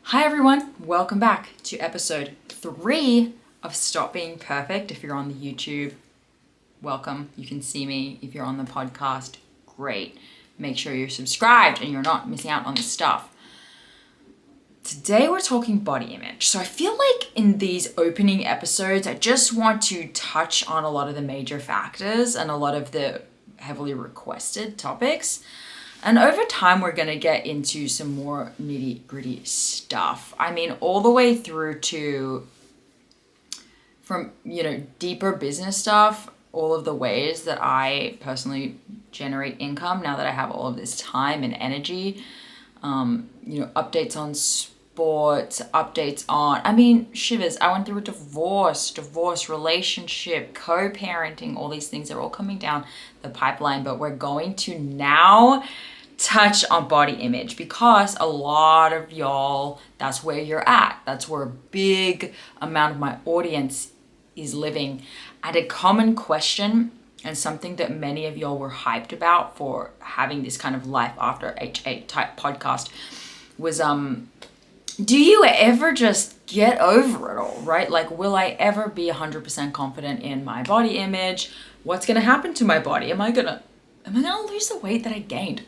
Hi everyone, welcome back to episode 3 of Stop Being Perfect. If you're on the YouTube, welcome. You can see me. If you're on the podcast, great. Make sure you're subscribed and you're not missing out on this stuff. Today we're talking body image. So I feel like in these opening episodes, I just want to touch on a lot of the major factors and a lot of the heavily requested topics. And over time, we're going to get into some more nitty gritty stuff. I mean, all the way through to from, deeper business stuff, all of the ways that I personally generate income now that I have all of this time and energy, updates on sports, updates on, shivers, I went through a divorce, relationship, co-parenting, all these things are all coming down the pipeline, but we're going to now touch on body image because a lot of y'all, that's where you're at. That's where a big amount of my audience is living. And a common question and something that many of y'all were hyped about for having this kind of life after HA type podcast was, do you ever just get over it all, right? Like, will I ever be 100% confident in my body image? What's going to happen to my body? Am I going to lose the weight that I gained?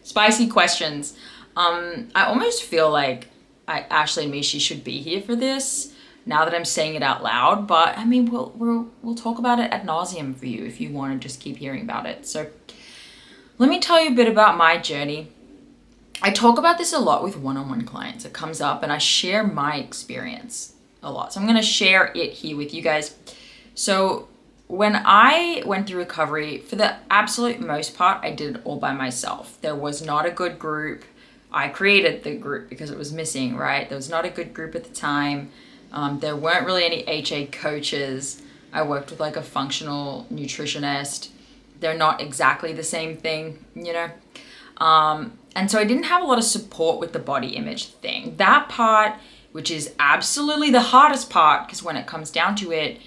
Spicy questions. I almost feel like Ashley and Mishi should be here for this now that I'm saying it out loud, but I mean, we'll talk about it ad nauseum for you if you want to just keep hearing about it. So let me tell you a bit about my journey. I talk about this a lot with one-on-one clients. It comes up and I share my experience a lot. So I'm going to share it here with you guys. So when I went through recovery, for the absolute most part, I did it all by myself. There was not a good group. I created the group because it was missing, right? There was not a good group at the time. There weren't really any HA coaches. I worked with like a functional nutritionist. They're not exactly the same thing, And so I didn't have a lot of support with the body image thing. That part, which is absolutely the hardest part, because when it comes down to it,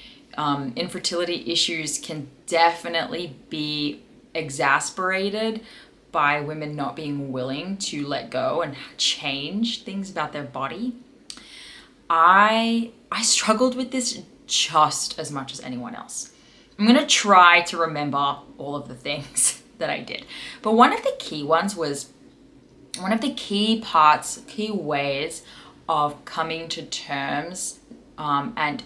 infertility issues can definitely be exasperated by women not being willing to let go and change things about their body. I struggled with this just as much as anyone else. I'm going to try to remember all of the things that I did. But one of the key ways of coming to terms and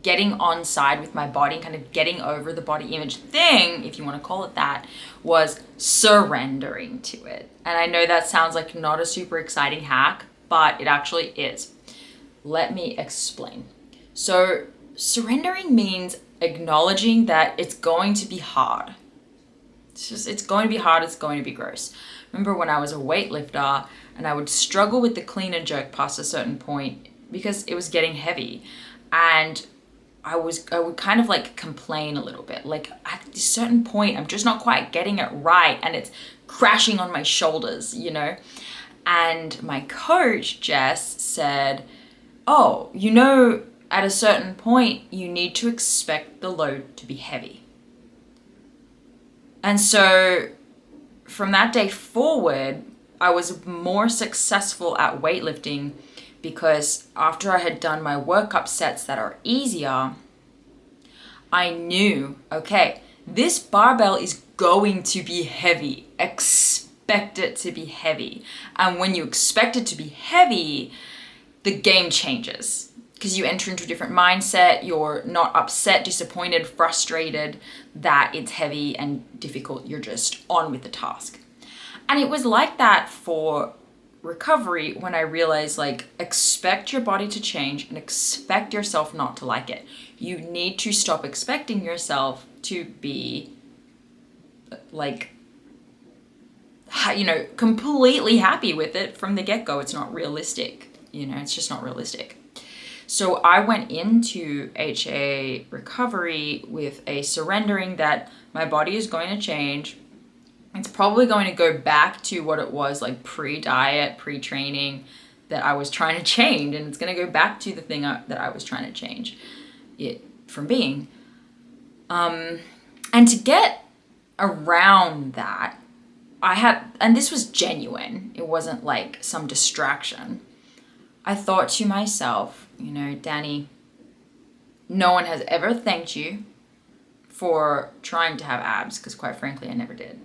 getting on side with my body and kind of getting over the body image thing, if you want to call it that, was surrendering to it. And I know that sounds like not a super exciting hack, but it actually is. Let me explain. So surrendering means acknowledging that it's going to be hard. It's going to be hard, it's going to be gross. Remember when I was a weightlifter and I would struggle with the clean and jerk past a certain point because it was getting heavy. And I would kind of like complain a little bit. Like at a certain point, I'm just not quite getting it right and it's crashing on my shoulders, And my coach, Jess, said, at a certain point, you need to expect the load to be heavy. And so from that day forward, I was more successful at weightlifting because after I had done my workup sets that are easier, I knew, okay, this barbell is going to be heavy. Expect it to be heavy. And when you expect it to be heavy, the game changes because you enter into a different mindset. You're not upset, disappointed, frustrated that it's heavy and difficult. You're just on with the task. And it was like that for recovery when I realized, like, expect your body to change and expect yourself not to like it. You need to stop expecting yourself to be like, completely happy with it from the get-go. It's not realistic. It's just not realistic. So I went into HA recovery with a surrendering that my body is going to change. It's probably going to go back to what it was like pre-diet, pre-training that I was trying to change. And it's going to go back to the thing that I was trying to change it from being. And to get around that, and this was genuine, it wasn't like some distraction. I thought to myself, Danny, no one has ever thanked you for trying to have abs, because quite frankly, I never did.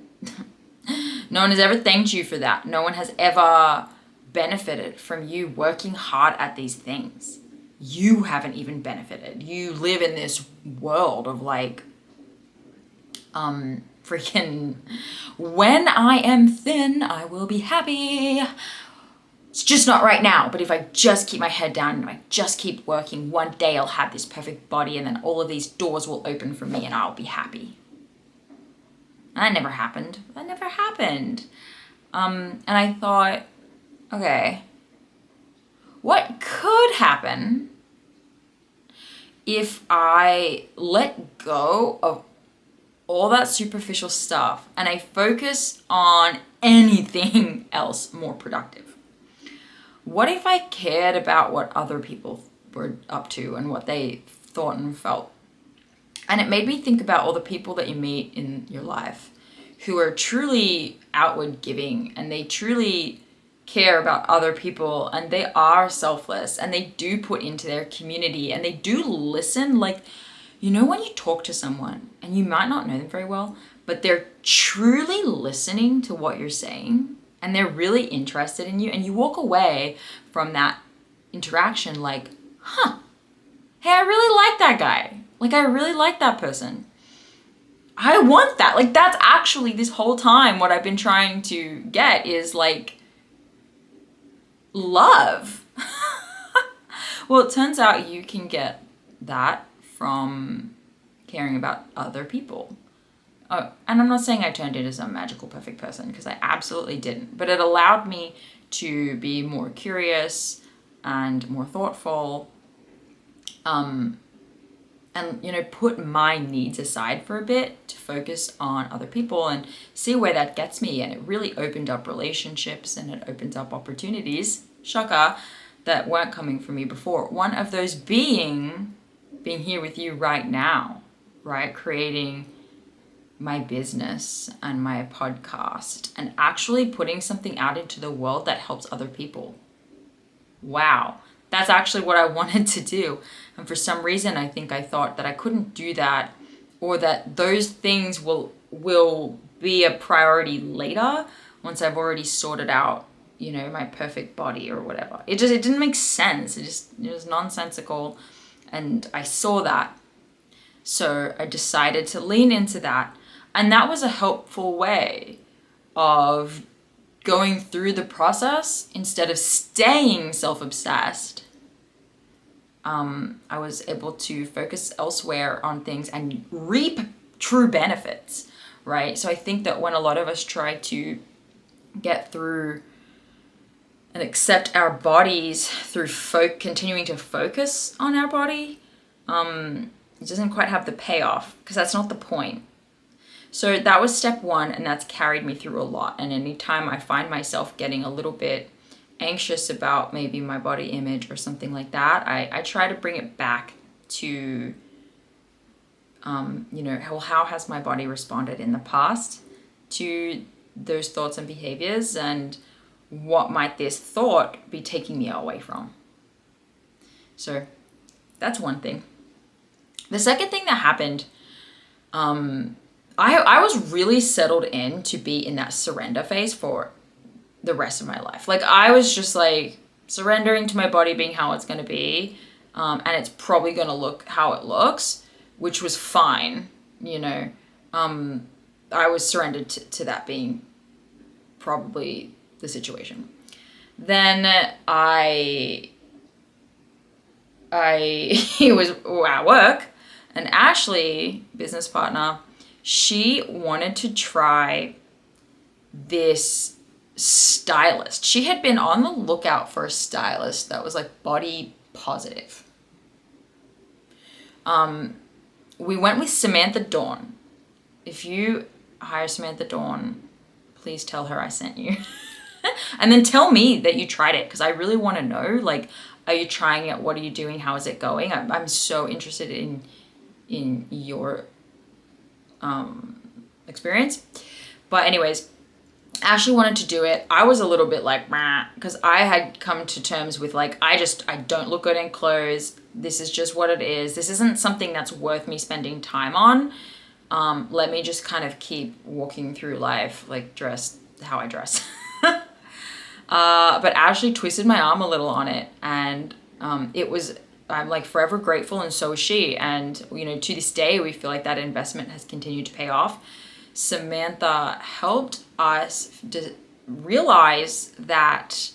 No one has ever thanked you for that. No one has ever benefited from you working hard at these things. You haven't even benefited. You live in this world of like, freaking, when I am thin, I will be happy. It's just not right now, but if I just keep my head down and I just keep working, one day I'll have this perfect body and then all of these doors will open for me and I'll be happy. And that never happened. And I thought, okay, what could happen if I let go of all that superficial stuff and I focus on anything else more productive? What if I cared about what other people were up to and what they thought and felt? And it made me think about all the people that you meet in your life who are truly outward giving, and they truly care about other people, and they are selfless, and they do put into their community, and they do listen. Like, when you talk to someone and you might not know them very well, but they're truly listening to what you're saying and they're really interested in you, and you walk away from that interaction like, hey, I really like that guy. Like, I really like that person. I want that. Like, that's actually this whole time what I've been trying to get is like love. Well, it turns out you can get that from caring about other people. Oh, and I'm not saying I turned into some magical perfect person, because I absolutely didn't. But it allowed me to be more curious and more thoughtful, and put my needs aside for a bit to focus on other people and see where that gets me. And it really opened up relationships, and it opened up opportunities, shocker, that weren't coming from me before. One of those being here with you right now, right? Creating my business and my podcast and actually putting something out into the world that helps other people. Wow. That's actually what I wanted to do. And for some reason, I think I thought that I couldn't do that, or that those things will be a priority later once I've already sorted out, my perfect body or whatever. It didn't make sense. It was nonsensical. And I saw that. So I decided to lean into that. And that was a helpful way of going through the process instead of staying self-obsessed. I was able to focus elsewhere on things and reap true benefits, right? So I think that when a lot of us try to get through and accept our bodies through continuing to focus on our body, it doesn't quite have the payoff, because that's not the point. So that was step one, and that's carried me through a lot. And anytime I find myself getting a little bit anxious about maybe my body image or something like that, I try to bring it back to, how has my body responded in the past to those thoughts and behaviors, and what might this thought be taking me away from? So that's one thing. The second thing that happened, I was really settled in to be in that surrender phase for the rest of my life. Like, I was just like surrendering to my body being how it's going to be, and it's probably going to look how it looks, which was fine. I was surrendered to that being probably the situation. Then I was at work, and Ashley, business partner, she wanted to try this stylist. She had been on the lookout for a stylist that was like body positive. We went with Samantha Dawn. If you hire Samantha Dawn, please tell her I sent you. And then tell me that you tried it, because I really want to know, like, are you trying it? What are you doing? How is it going? I'm so interested in your experience. But anyways, Ashley wanted to do it. I was a little bit like, because I had come to terms with like, I don't look good in clothes. This is just what it is. This isn't something that's worth me spending time on. Let me just kind of keep walking through life, like dressed how I dress. But Ashley twisted my arm a little on it, and I'm like forever grateful, and so is she. And, you know, to this day, we feel like that investment has continued to pay off. Samantha helped us realize that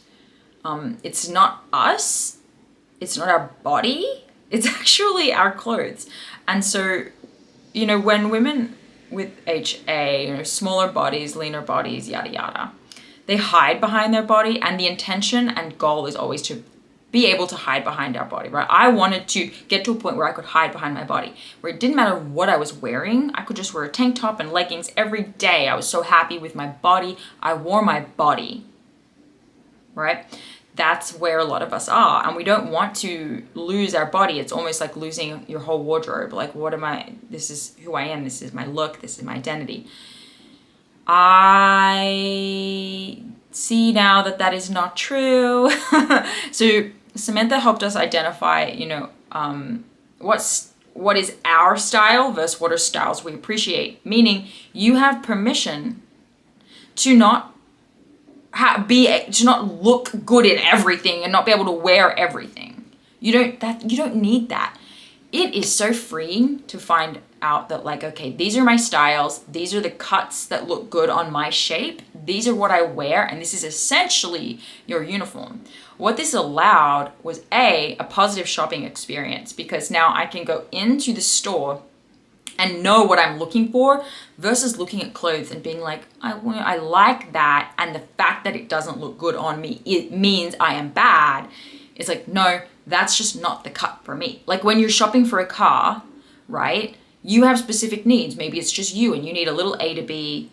it's not us, it's not our body, it's actually our clothes. And so, you know, when women with HA, you know, smaller bodies, leaner bodies, yada yada, they hide behind their body, and the intention and goal is always to be able to hide behind our body, right? I wanted to get to a point where I could hide behind my body, where it didn't matter what I was wearing. I could just wear a tank top and leggings every day. I was so happy with my body. I wore my body, right? That's where a lot of us are. And we don't want to lose our body. It's almost like losing your whole wardrobe. Like, what am I? This is who I am. This is my look. This is my identity. I see now that that is not true. So Samantha helped us identify, you know, what is our style versus what are styles we appreciate. Meaning, you have permission to not to not look good in everything and not be able to wear everything. You don't need that. It is so freeing to find out that, like, okay, these are my styles, these are the cuts that look good on my shape, these are what I wear, and this is essentially your uniform. What this allowed was a positive shopping experience, because now I can go into the store and know what I'm looking for versus looking at clothes and being like, I like that, and the fact that it doesn't look good on me, it means I am bad. It's like, no, that's just not the cut for me. Like when you're shopping for a car, right? You have specific needs. Maybe it's just you and you need a little A to B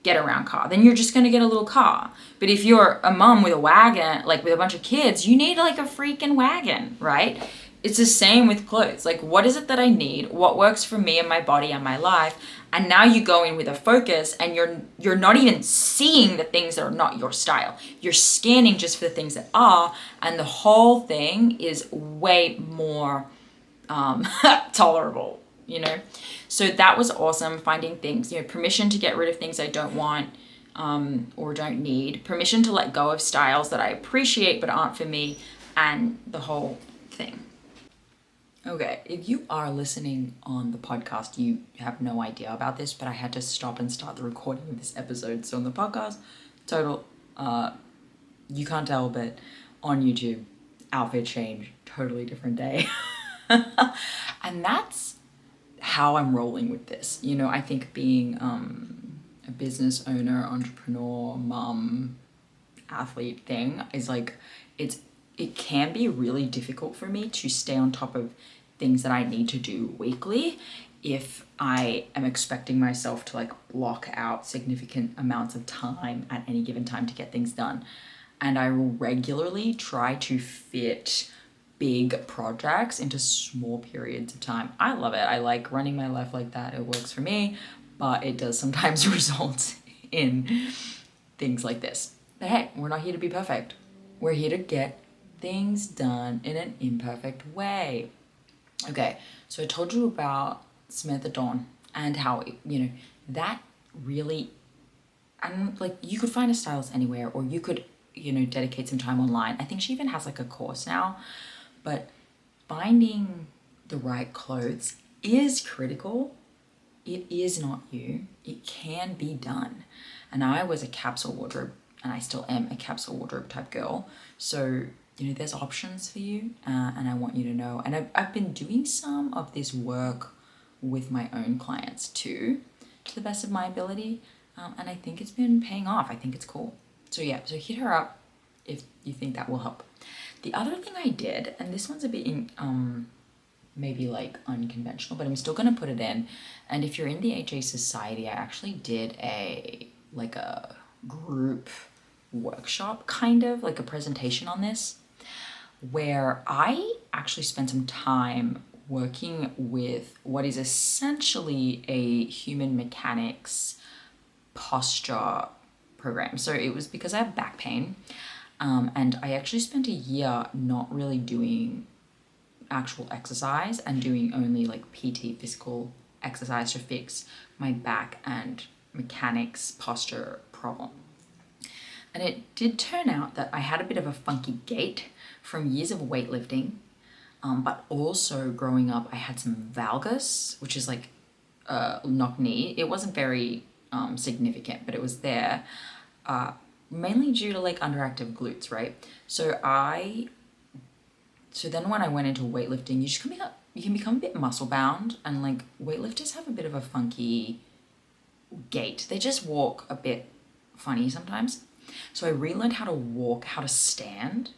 get around car. Then you're just going to get a little car. But if you're a mom with a wagon, like with a bunch of kids, you need like a freaking wagon, right? It's the same with clothes. Like, what is it that I need? What works for me and my body and my life? And now you go in with a focus, and you're not even seeing the things that are not your style. You're scanning just for the things that are, and the whole thing is way more tolerable, you know? So that was awesome, finding things, you know, permission to get rid of things I don't want or don't need, permission to let go of styles that I appreciate but aren't for me, and the whole thing. Okay, if you are listening on the podcast, you have no idea about this, but I had to stop and start the recording of this episode. So on the podcast, you can't tell, but on YouTube, outfit change, totally different day. And that's how I'm rolling with this. You know, I think being a business owner, entrepreneur, mom, athlete thing is like, it can be really difficult for me to stay on top of things that I need to do weekly if I am expecting myself to like block out significant amounts of time at any given time to get things done. And I will regularly try to fit big projects into small periods of time. I love it. I like running my life like that. It works for me, but it does sometimes result in things like this. But hey, we're not here to be perfect. We're here to get things done in an imperfect way. Okay, so I told you about Samantha Dawn and how, you know, that really, and like you could find a stylist anywhere, or you could, you know, dedicate some time online. I think she even has like a course now, but finding the right clothes is critical. It is not you. It can be done. And I was a capsule wardrobe, and I still am a capsule wardrobe type girl. So, you know, there's options for you, and I want you to know. And I've been doing some of this work with my own clients too, to the best of my ability, and I think it's been paying off. I think it's cool. So yeah, so hit her up if you think that will help. The other thing I did, and this one's a bit maybe like unconventional, but I'm still gonna put it in. And if you're in the HA Society, I actually did a group workshop, kind of like a presentation on this, where I actually spent some time working with what is essentially a human mechanics posture program. So it was because I have back pain. And I actually spent a year not really doing actual exercise and doing only like PT, physical exercise, to fix my back and mechanics posture problem. And it did turn out that I had a bit of a funky gait from years of weightlifting, but also growing up I had some valgus, which is like knock knee. It wasn't very significant, but it was there, mainly due to like underactive glutes, right? So then when I went into weightlifting, you can become a bit muscle bound, and like weightlifters have a bit of a funky gait. They just walk a bit funny sometimes. So I relearned how to walk, how to stand,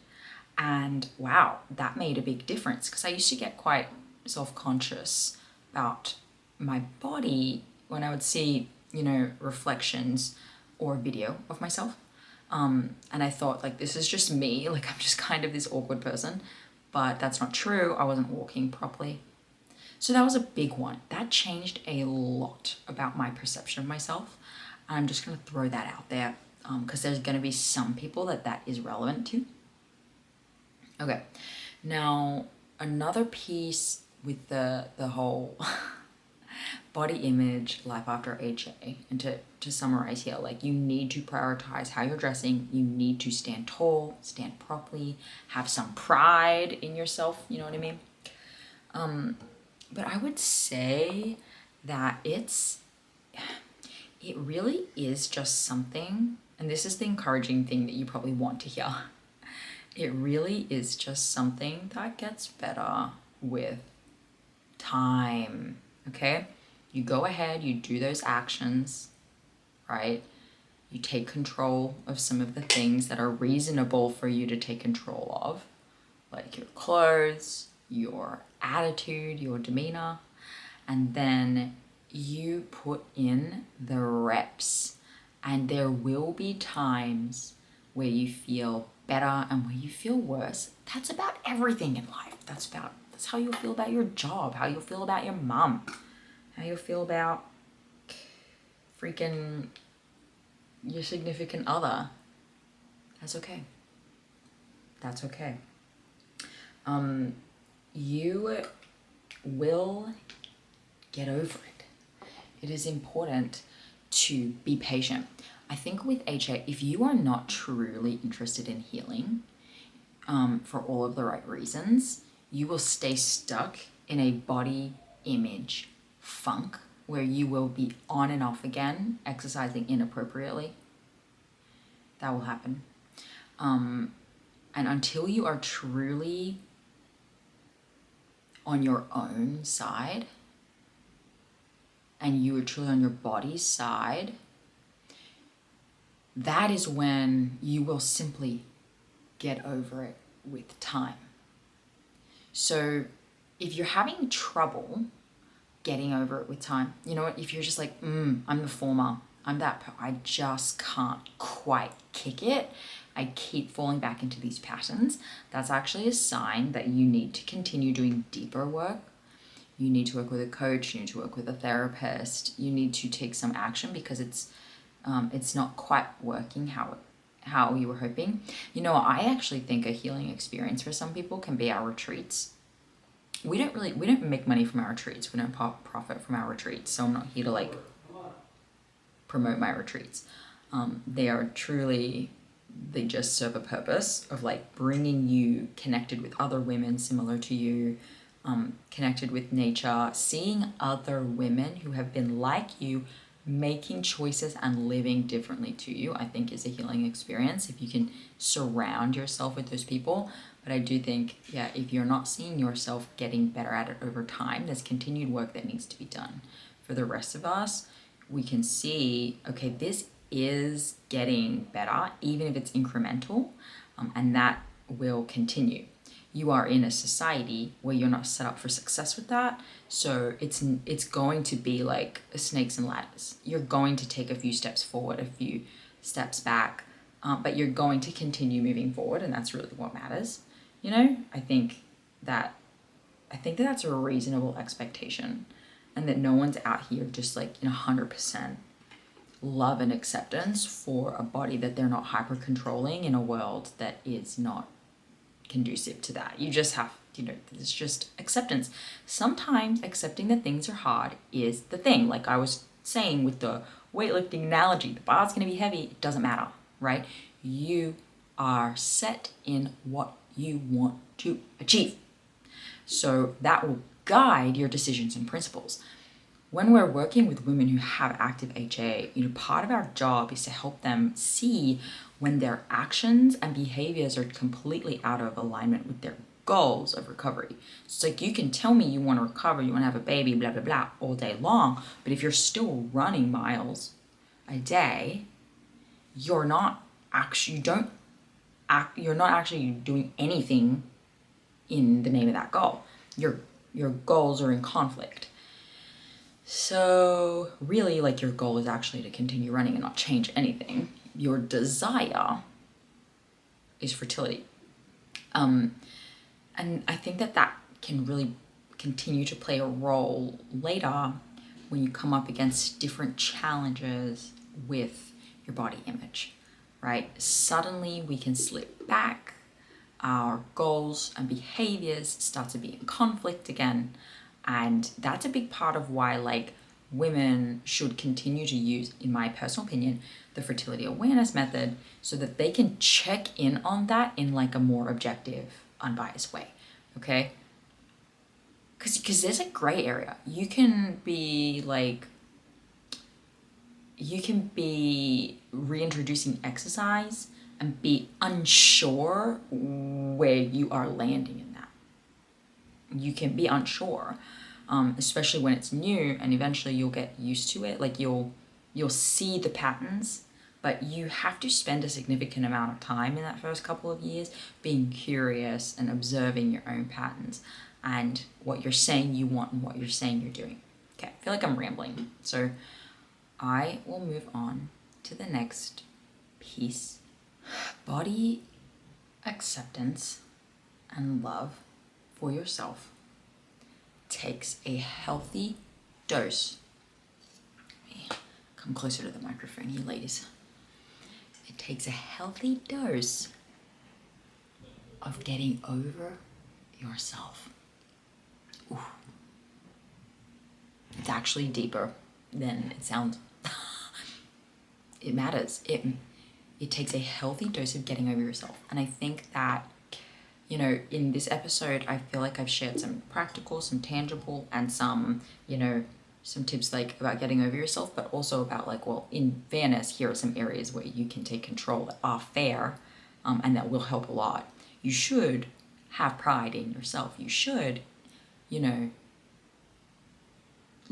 and wow, that made a big difference, because I used to get quite self-conscious about my body when I would see, reflections or video of myself. And I thought, like, this is just me, like I'm just kind of this awkward person, but that's not true. I wasn't walking properly. So that was a big one. That changed a lot about my perception of myself. I'm just going to throw that out there, because there's going to be some people that is relevant to. Okay, now another piece with the whole body image, life after HA, and to summarize here, like, you need to prioritize how you're dressing. You need to stand tall, stand properly, have some pride in yourself, you know what I mean? But I would say that it really is just something, and this is the encouraging thing that you probably want to hear. It really is just something that gets better with time, okay? You go ahead, you do those actions, right? You take control of some of the things that are reasonable for you to take control of, like your clothes, your attitude, your demeanor, and then you put in the reps, and there will be times where you feel better and where you feel worse. That's about everything in life. That's how you'll feel about your job, how you'll feel about your mom, how you'll feel about freaking your significant other. That's okay. That's okay. You will get over it. It is important to be patient. I think with HA, if you are not truly interested in healing, for all of the right reasons, you will stay stuck in a body image funk where you will be on and off again, exercising inappropriately. That will happen. And until you are truly on your own side, and you are truly on your body's side, that is when you will simply get over it with time. So if you're having trouble getting over it with time, you know what, if you're just like, I'm the former, I just can't quite kick it, I keep falling back into these patterns, that's actually a sign that you need to continue doing deeper work. You need to work with a coach, you need to work with a therapist, you need to take some action, because it's not quite working how you were hoping. You know, I actually think a healing experience for some people can be our retreats. We don't make money from our retreats. We don't profit from our retreats. So I'm not here to like promote my retreats. They just serve a purpose of like bringing you connected with other women similar to you, connected with nature, seeing other women who have been like you, making choices and living differently to you, I think is a healing experience if you can surround yourself with those people. But I do think, if you're not seeing yourself getting better at it over time, there's continued work that needs to be done. For the rest of us, we can see, okay, this is getting better, even if it's incremental, and that will continue. You are in a society where you're not set up for success with that, so it's going to be like snakes and ladders. You're going to take a few steps forward, a few steps back, but you're going to continue moving forward, and that's really what matters. You know, I think that's a reasonable expectation, and that no one's out here just like 100% love and acceptance for a body that they're not hyper controlling in a world that is not conducive to that. You just have, it's just acceptance. Sometimes accepting that things are hard is the thing. Like I was saying with the weightlifting analogy, the bar's going to be heavy. It doesn't matter, right? You are set in what you want to achieve. So that will guide your decisions and principles. When we're working with women who have active HA, part of our job is to help them see when their actions and behaviors are completely out of alignment with their goals of recovery. It's like you can tell me you want to recover, you want to have a baby, blah, blah, blah, all day long. But if you're still running miles a day, you're not actually doing anything in the name of that goal. Your goals are in conflict. So really, like, your goal is actually to continue running and not change anything. Your desire is fertility. And I think that can really continue to play a role later when you come up against different challenges with your body image, right? Suddenly we can slip back. Our goals and behaviors start to be in conflict again. And that's a big part of why, like, women should continue to use, in my personal opinion, the fertility awareness method so that they can check in on that in like a more objective, unbiased way, okay? Because there's a gray area. You can be reintroducing exercise and be unsure where you are landing in that. You can be unsure, especially when it's new, and eventually you'll get used to it. Like you'll see the patterns, but you have to spend a significant amount of time in that first couple of years being curious and observing your own patterns and what you're saying you want and what you're saying you're doing. Okay, I feel like I'm rambling. So I will move on to the next piece. Body acceptance and love for yourself takes a healthy dose. Come closer to the microphone, you ladies. It takes a healthy dose of getting over yourself. Ooh. It's actually deeper than it sounds. It matters. It takes a healthy dose of getting over yourself. And I think that, in this episode, I feel like I've shared some practical, some tangible, and some, some tips like about getting over yourself, but also about like, well, in fairness, here are some areas where you can take control that are fair, and that will help a lot. You should have pride in yourself. You should,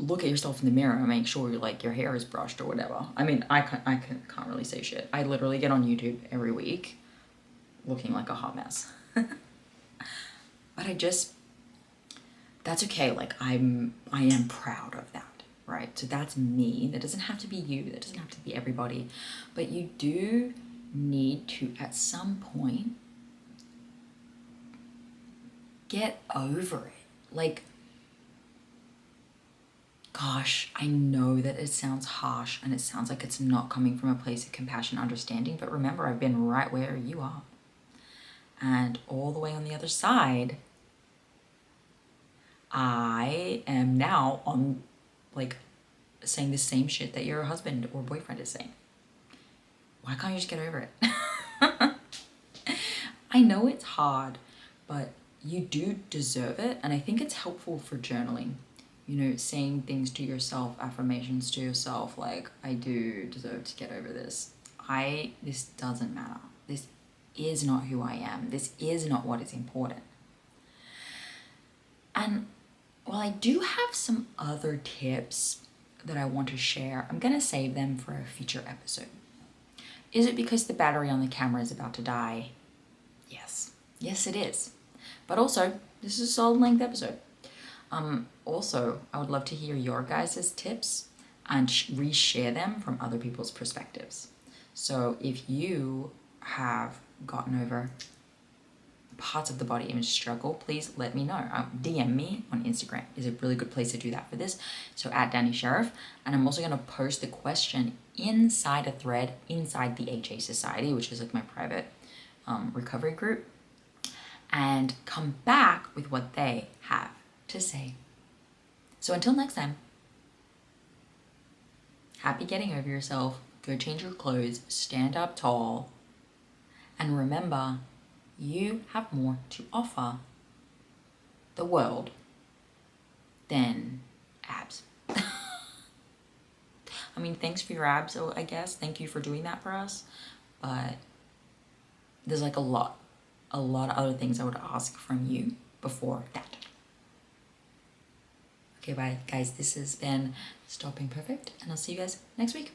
look at yourself in the mirror and make sure your hair is brushed or whatever. I mean, I can't really say shit. I literally get on YouTube every week looking like a hot mess. But that's okay. Like I am proud of that, right? So that's me. That doesn't have to be you. That doesn't have to be everybody. But you do need to, at some point, get over it. Like, gosh, I know that it sounds harsh and it sounds like it's not coming from a place of compassion and understanding, but remember, I've been right where you are. And all the way on the other side, I am now on, saying the same shit that your husband or boyfriend is saying. Why can't you just get over it? I know it's hard, but you do deserve it. And I think it's helpful for journaling. Saying things to yourself, affirmations to yourself, like, I do deserve to get over this. This doesn't matter. This is not who I am. This is not what is important. And while I do have some other tips that I want to share, I'm going to save them for a future episode. Is it because the battery on the camera is about to die? Yes. Yes, it is. But also, this is a solid length episode. Also, I would love to hear your guys' tips and reshare them from other people's perspectives. So if you have gotten over parts of the body image struggle, please let me know. DM me on Instagram is a really good place to do that for this. So at Danny Sheriff. And I'm also going to post the question inside a thread inside the HA Society, which is like my private recovery group, and come back with what they have to say. So until next time, happy getting over yourself. Go change your clothes, stand up tall, and remember, you have more to offer the world than abs. I mean, thanks for your abs, I guess. Thank you for doing that for us. But there's like a lot of other things I would ask from you before that. Okay, bye, guys. This has been Stop Being Perfect, and I'll see you guys next week.